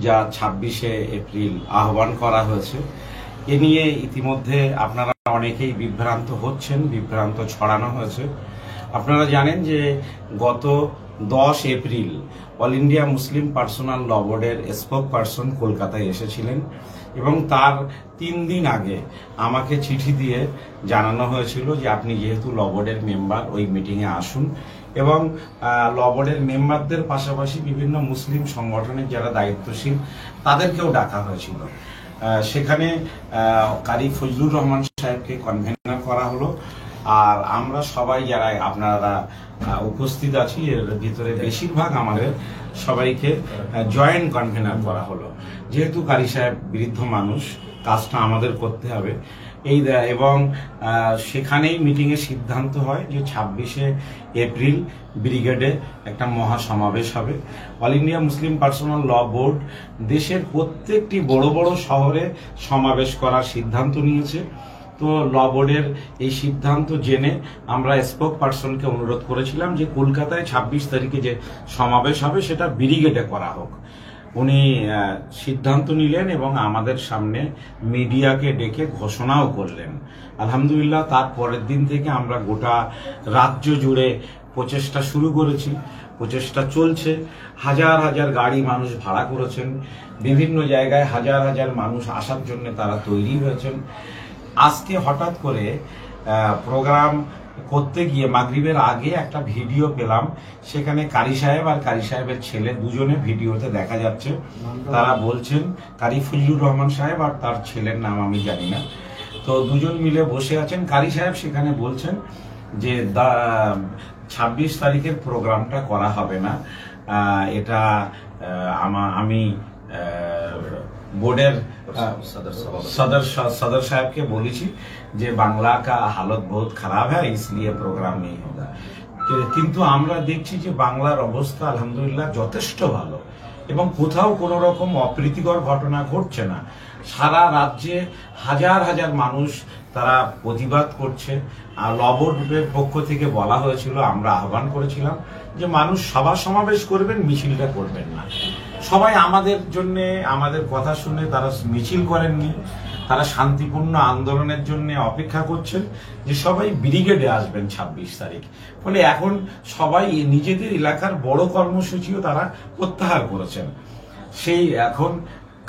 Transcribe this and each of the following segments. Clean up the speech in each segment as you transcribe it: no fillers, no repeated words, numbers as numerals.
যা 26শে এপ্রিল আহ্বান করা হয়েছে, এ নিয়ে ইতিমধ্যে আপনারা অনেকেই বিভ্রান্ত হচ্ছেন, বিভ্রান্ত ছড়ানো হয়েছে। আপনারা জানেন যে গত 10 April all India Muslim personal law বোর্ডের স্পোক পার্সন কলকাতায় এসেছিলেন এবং তার 3 দিন আগে আমাকে চিঠি দিয়ে জানানো হয়েছিল যে আপনি যেহেতু ল বোর্ডের মেম্বার ওই মিটিংয়ে আসুন, এবং ল বোর্ডের মেম্বারদের পাশাপাশি বিভিন্ন মুসলিম সংগঠনের যারা দায়িত্বশীল তাদেরকেও ডাকা হয়েছিল। সেখানে কারি ফজলুর রহমান সাহেবকে কনভেনার করা হলো, আর আমরা সবাই যারা আপনারা উপস্থিত আছি এর ভিতরে বেশিরভাগ আমাদের সবাইকে জয়েন্ট কনভেনার করা হলো। যেহেতু কারি সাহেব বৃদ্ধ মানুষ, কাজটা আমাদের করতে হবে এবং সেখানেই মিটিংয়ে সিদ্ধান্ত হয় যে 26শে এপ্রিল ব্রিগেডে একটা মহাসমাবেশ হবে। অল ইন্ডিয়া মুসলিম পার্সোনাল ল বোর্ড দেশের প্রত্যেকটি বড় বড় শহরে সমাবেশ করার সিদ্ধান্ত নিয়েছে। তো ল বোর্ডের এই সিদ্ধান্ত জেনে আমরা স্পোক পার্সনকে অনুরোধ করেছিলাম যে কলকাতায় 26 তারিখে যে সমাবেশ হবে সেটা ব্রিগেডে করা হোক। উনি সিদ্ধান্ত নিলেন এবং আমাদের সামনে মিডিয়াকে ডেকে ঘোষণাও করলেন। আলহামদুলিল্লাহ, তার পরের দিন থেকে আমরা গোটা রাজ্য জুড়ে প্রচেষ্টা শুরু করেছি, প্রচেষ্টা চলছে। হাজার হাজার গাড়ি মানুষ ভাড়া করেছেন, বিভিন্ন জায়গায় হাজার হাজার মানুষ আসার জন্য তারা তৈরি হয়েছেন। আজকে হঠাৎ করে প্রোগ্রাম করতে গিয়ে মাগরিবের আগে একটা ভিডিও পেলাম, সেখানে কারি সাহেব আর কারি সাহেবের ছেলে দুজনে ভিডিওতে দেখা যাচ্ছে। তারা বলছেন, কারি ফজলুর রহমান সাহেব আর তার ছেলের নাম আমি জানি না, তো দুজন মিলে বসে আছেন। কারি সাহেব সেখানে বলছেন যে 26 তারিখের প্রোগ্রামটা করা হবে না, এটা আমি बोर्डर सदर साहब के बोली थी जे बांग्ला का हालत बहुत खराब है, इसलिए प्रोग्राम नहीं होगा। किन्तु आमरा देखছি যে বাংলার অবস্থা আলহামদুলিল্লাহ যথেষ্ট ভালো এবং কোথাও কোনো রকম অপ্রীতিকর ঘটনা ঘটছে না। সারা রাজ্যে হাজার হাজার মানুষ তারা প্রতিবাদ করছে। আর ল বোর্ডের পক্ষ থেকে বলা হয়েছিল, আমরা আহ্বান করেছিলাম যে মানুষ সভা সমাবেশ করবেন, মিছিলটা করবেন না। সবাই আমাদের জন্য আমাদের কথা শুনে তারা মিছিল করেননি, তারা শান্তিপূর্ণ আন্দোলনের জন্য অপেক্ষা করছেন যে সবাই ব্রিগেডে আসবেন 26 তারিখ। ফলে এখন সবাই নিজেদের এলাকার বড় কর্মসূচিও তারা প্রত্যাহার করেছেন। সেই এখন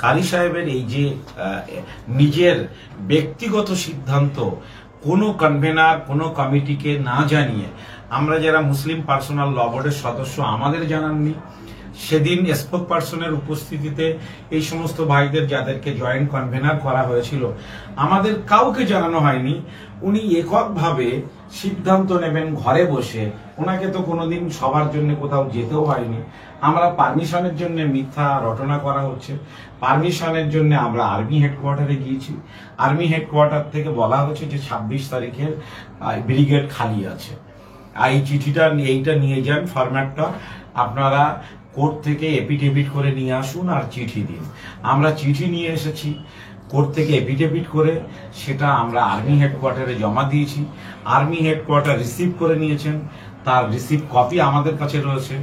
কারি সাহেবের এই যে নিজের ব্যক্তিগত সিদ্ধান্ত কোনো কনভেনার কোনো কমিটিকে না জানিয়ে, আমরা যারা মুসলিম পার্সোনাল ল বোর্ডের সদস্য আমাদের জানাননি। সেদিন স্পোক পার্সনের উপস্থিতিতে এই সমস্ত ভাইদের যাদেরকে জয়েন্ট কনভেনার করা হয়েছিল আমাদের কাউকে জানানো হয়নি। উনি এককভাবে সিদ্ধান্ত নেবেন ঘরে বসে, ওনাকে তো কোনোদিন সবার জন্য কোথাও যেতেও হয়নি। আমরা পারমিশনের জন্য মিথ্যা রটনা করা হচ্ছে। পারমিশনের জন্য আমরা আর্মি হেডকোয়ার্টারে গিয়েছি, আর্মি হেডকোয়ার্টার থেকে বলা হচ্ছে যে 26 তারিখের ব্রিগেড খালি আছে। এই চিঠিটা এইটা নিয়ে যান, ফরম্যাটটা আপনারা কোর্ট থেকে এপিডেভিট করে নিয়ে আসুন আর চিঠি দিন। আমরা চিঠি নিয়ে এসেছি, কোর্ট থেকে এপিডেভিট করে সেটা আমরা আর্মি হেডকোয়ার্টারে জমা দিয়েছি। আর্মি হেডকোয়ার্টার রিসিভ করে নিয়েছেন, তার রিসিভ কপি আমাদের কাছে রয়েছে।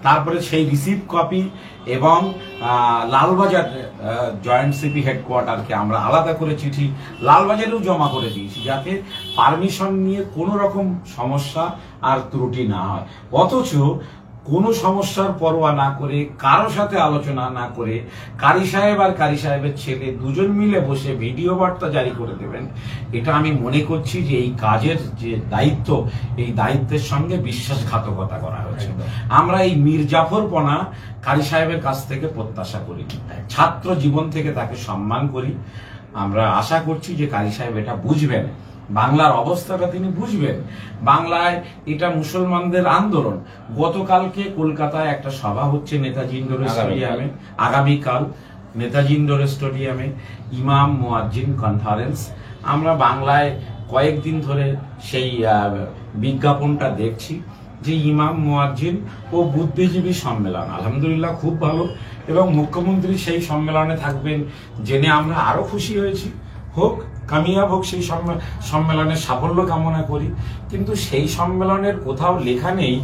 তারপরে সেই রিসিভ কপি এবং লালবাজার জয়েন্ট সিপি হেডকোয়ার্টারকে আমরা আলাদা করে চিঠি লালবাজারেও জমা করে দিয়েছি, যাতে পারমিশন নিয়ে কোনো রকম সমস্যা আর ত্রুটি না হয়। অথচ কোনো সমস্যার পরোয়া না করে, কারো সাথে আলোচনা না করে কারি সাহেব আর কারি সাহেবের ছেলে দুজন মিলে বসে ভিডিও বার্তা জারি করে দেবেন, এটা আমি মনে করছি যে এই কাজের যে দায়িত্ব, এই দায়িত্বের সঙ্গে বিশ্বাসঘাতকতা করা হয়েছে। আমরা এই মির্জাফরপনা কারি সাহেবের কাছ থেকে প্রত্যাশা করি, ছাত্র জীবন থেকে তাকে সম্মান করি। আমরা আশা করছি যে কারি সাহেব এটা বুঝবেন, বাংলার অবস্থাটা তিনি বুঝবেন। বাংলায় এটা মুসলমানদের আন্দোলন। গতকালকে কলকাতায় একটা সভা হচ্ছে নেতাজি ইন্ডোর স্টেডিয়ামে, আগামীকাল নেতাজি ইন্ডোর স্টেডিয়ামে ইমাম মুয়াজ্জিন কনফারেন্স। আমরা বাংলায় কয়েকদিন ধরে সেই বিজ্ঞাপনটা দেখছি যে ইমাম মুয়াজ্জিন ও বুদ্ধিজীবী সম্মেলন, আলহামদুলিল্লাহ খুব ভালো, এবং মুখ্যমন্ত্রী সেই সম্মেলনে থাকবেন জেনে আমরা আরো খুশি হয়েছি। হোক, কামিয়াব হোক সেই সম্মেলনের সাফল্য কামনা করি। কিন্তু সেই সম্মেলনের কোথাও লেখা নেই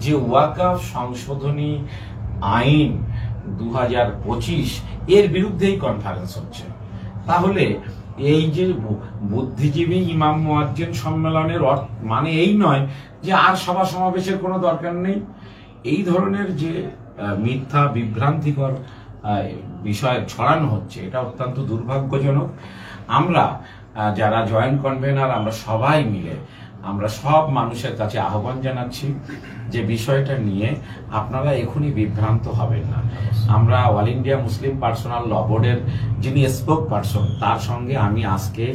যে ওয়াকফ সংশোধনী আইন 2025 এর বিরুদ্ধেই কনফারেন্স হচ্ছে। তাহলে এই যে বুদ্ধিজীবী ইমাম মুয়াজ্জিন সম্মেলনের মানে এই নয় যে আর সভা সমাবেশের কোনো দরকার নেই। এই ধরনের যে মিথ্যা বিভ্রান্তিকর বিষয় ছড়ানো হচ্ছে, এটা অত্যন্ত দুর্ভাগ্যজনক। আমরা যারা জয়েন্ট কনভেনার, আমরা সবাই মিলে আমরা সব মানুষের কাছে আহ্বান জানাচ্ছি যে বিষয়টা নিয়ে আপনারা এখনই বিভ্রান্ত হবেন না। আমরা all India Muslim personal law বোর্ডের যিনি স্পোক পার্সন, তার সঙ্গে আমি আজকে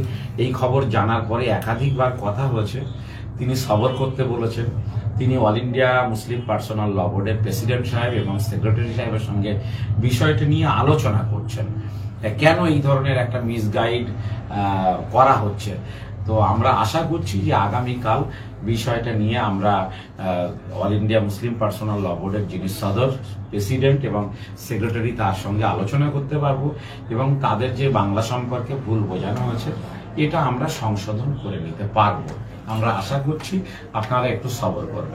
এই খবর জানার পরে একাধিকবার কথা হয়েছে। তিনি সবর করতে বলেছেন। তিনি all India Muslim personal law বোর্ডের প্রেসিডেন্ট সাহেব এবং সেক্রেটারি সাহেবের সঙ্গে বিষয়টা নিয়ে আলোচনা করছেন, কেন এই ধরনের একটা মিসগাইড করা হচ্ছে। তো আমরা আশা করছি যে আগামীকাল বিষয়টা নিয়ে আমরা all India Muslim personal law বোর্ডের যিনি সদর, প্রেসিডেন্ট এবং সেক্রেটারি, তার সঙ্গে আলোচনা করতে পারবো এবং তাদের যে বাংলা সম্পর্কে ভুল বোঝানো হয়েছে এটা আমরা সংশোধন করে নিতে পারবো। আমরা আশা করছি আপনারা একটু সবর করবেন।